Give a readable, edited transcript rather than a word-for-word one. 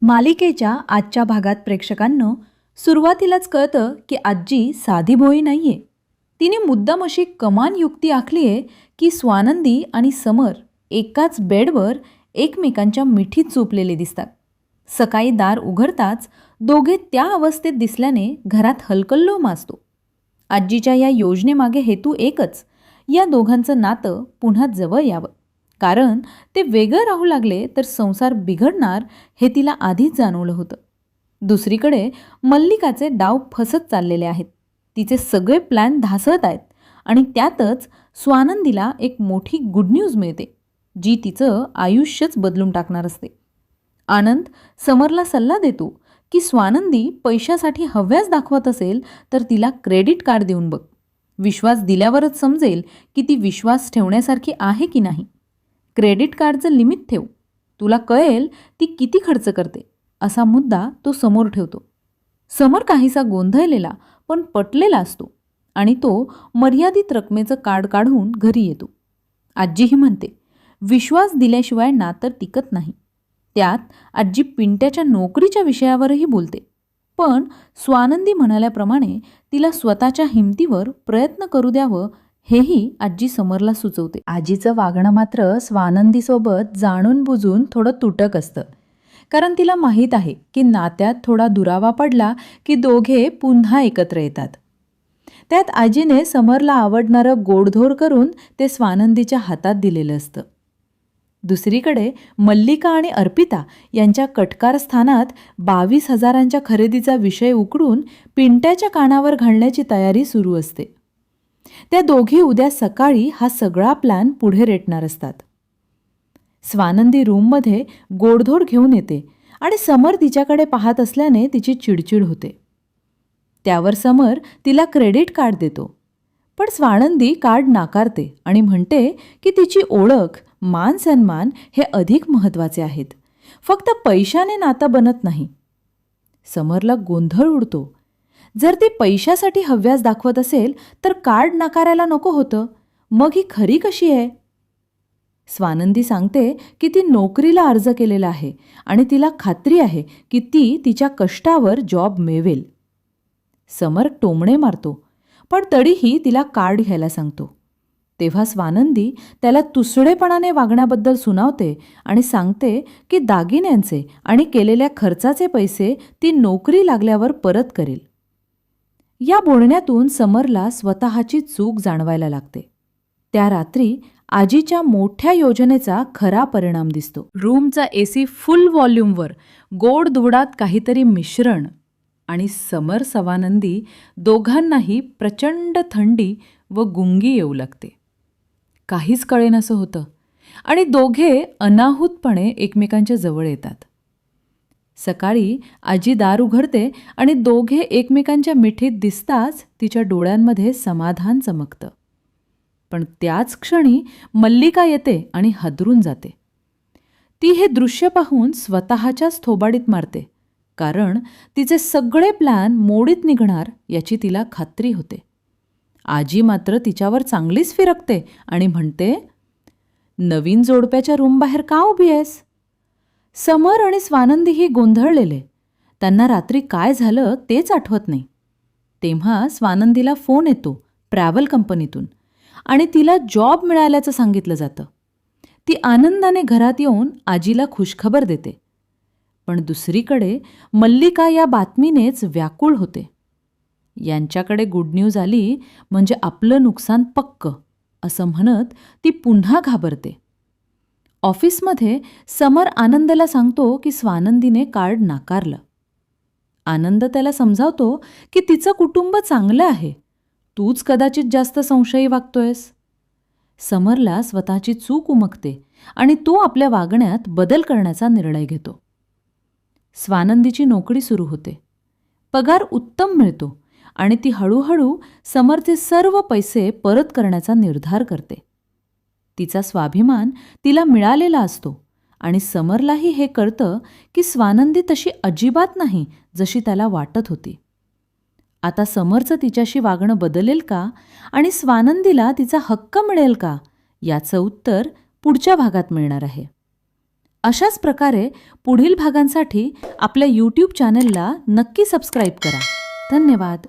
मालिकेच्या आजच्या भागात प्रेक्षकांनो सुरुवातीलाच कळतं की आजी साधी भोळी नाहीये. तिने मुद्दाम अशी कमान युक्ती आखली आहे की स्वानंदी आणि समर एकाच बेडवर एकमेकांच्या मिठीत झोपलेले दिसतात. सकाळी दार उघडताच दोघे त्या अवस्थेत दिसल्याने घरात हलकल्लोळ माजतो. आजीच्या या योजनेमागे हेतू एकच, या दोघांचं नातं पुन्हा जवळ यावं. कारण ते वेगळं राहू लागले तर संसार बिघडणार हे तिला आधीच जाणवलं होतं. दुसरीकडे मल्लिकाचे डाव फसत चाललेले आहेत. तिचे सगळे प्लॅन ढासळत आहेत आणि त्यातच स्वानंदीला एक मोठी गुड न्यूज मिळते, जी तिचं आयुष्यच बदलून टाकणार असते. आनंद समरला सल्ला देतो की स्वानंदी पैशासाठी हव्यास दाखवत असेल तर तिला क्रेडिट कार्ड देऊन बघ. विश्वास दिल्यावरच समजेल की ती विश्वास ठेवण्यासारखी आहे की नाही. क्रेडिट कार्डचं लिमिट ठेव, तुला कळेल ती किती खर्च करते, असा मुद्दा तो समोर ठेवतो. समर काहीसा गोंधळलेला पण पटलेला असतो आणि तो मर्यादित रकमेचं कार्ड काढून घरी येतो. आजीही म्हणते विश्वास दिल्याशिवाय नातं टिकत नाही. त्यात आजी पिंट्याच्या नोकरीच्या विषयावरही बोलते. पण स्वानंदी म्हणाल्याप्रमाणे तिला स्वतःच्या हिमतीवर प्रयत्न करू द्यावं हेही आजी समरला सुचवते. आजीचं वागणं मात्र स्वानंदीसोबत जाणून बुजून थोडं तुटक असतं. कारण तिला माहीत आहे की नात्यात थोडा दुरावा पडला की दोघे पुन्हा एकत्र येतात. त्यात आजीने समरला आवडणारं गोडधोड करून ते स्वानंदीच्या हातात दिलेलं असतं. दुसरीकडे मल्लिका आणि अर्पिता यांच्या कटकारस्थानात 22,000च्या खरेदीचा विषय उकडून पिंट्याच्या कानावर घालण्याची तयारी सुरू असते. त्या दोघी उद्या सकाळी हा सगळा प्लॅन पुढे रेटणार असतात. स्वानंदी रूममध्ये गोडधोड घेऊन येते आणि समर तिच्याकडे पाहत असल्याने तिची चिडचिड होते. त्यावर समर तिला क्रेडिट कार्ड देतो. पण स्वानंदी कार्ड नाकारते आणि म्हणते की तिची ओळख, मान सन्मान हे अधिक महत्त्वाचे आहेत. फक्त पैशाने नातं बनत नाही. समरला गोंधळ उडतो. जर ती पैशासाठी हव्यास दाखवत असेल तर कार्ड नाकारायला नको होतं. मग ही खरी कशी आहे? स्वानंदी सांगते की ती नोकरीला अर्ज केलेला आहे आणि तिला खात्री आहे की ती तिच्या कष्टावर जॉब मिळवेल. समर टोमणे मारतो, पण तरीही तिला कार्ड घ्यायला सांगतो. तेव्हा स्वानंदी त्याला तुसडेपणाने वागण्याबद्दल सुनावते आणि सांगते की दागिन्यांचे आणि केलेल्या खर्चाचे पैसे ती नोकरी लागल्यावर परत करेल. या बोलण्यातून समरला स्वतःची चूक जाणवायला लागते. त्या रात्री आजीच्या मोठ्या योजनेचा खरा परिणाम दिसतो. रूमचा AC फुल व्हॉल्यूमवर गोड धुडात काहीतरी मिश्रण आणि समर स्वानंदी दोघांनाही प्रचंड थंडी व गुंगी येऊ लागते. काहीच कळेनासं होतं आणि दोघे अनाहूतपणे एकमेकांच्या जवळ येतात. सकाळी आजी दार उघडते आणि दोघे एकमेकांच्या मिठीत दिसताच तिच्या डोळ्यांमध्ये समाधान चमकतं. पण त्याच क्षणी मल्लिका येते आणि हादरून जाते. ती हे दृश्य पाहून स्वतःच्याच थोबाडीत मारते, कारण तिचे सगळे प्लॅन मोडीत निघणार याची तिला खात्री होते. आजी मात्र तिच्यावर चांगलीच फिरकते आणि म्हणते, नवीन जोडप्याच्या रूमबाहेर का उभी आहेस? समर आणि स्वानंदीही गोंधळलेले. त्यांना रात्री काय झालं तेच आठवत नाही. तेव्हा स्वानंदीला फोन येतो ट्रॅव्हल कंपनीतून आणि तिला जॉब मिळाल्याचं सांगितलं जातं. ती आनंदाने घरात येऊन आजीला खुशखबर देते. पण दुसरीकडे मल्लिका या बातमीनेच व्याकुळ होते. यांच्याकडे गुड न्यूज आली म्हणजे आपलं नुकसान पक्क, असं म्हणत ती पुन्हा घाबरते. ऑफिसमध्ये समर आनंदला सांगतो की स्वानंदीने कार्ड नाकारलं. आनंद त्याला समजावतो की तिचं कुटुंब चांगलं आहे, तूच कदाचित जास्त संशयी वागतोयस. समरला स्वतःची चूक उमगते आणि तो आपल्या वागण्यात बदल करण्याचा निर्णय घेतो. स्वानंदीची नोकरी सुरू होते. पगार उत्तम मिळतो आणि ती हळूहळू समरचे सर्व पैसे परत करण्याचा निर्धार करते. तिचा स्वाभिमान तिला मिळालेला असतो आणि समरलाही हे कळतं की स्वानंदी तशी अजिबात नाही जशी त्याला वाटत होती. आता समरचं तिच्याशी वागणं बदलेल का आणि स्वानंदीला तिचा हक्क मिळेल का, याचं उत्तर पुढच्या भागात मिळणार आहे. अशाच प्रकारे पुढील भागांसाठी आपल्या यूट्यूब चॅनलला नक्की सबस्क्राईब करा. धन्यवाद.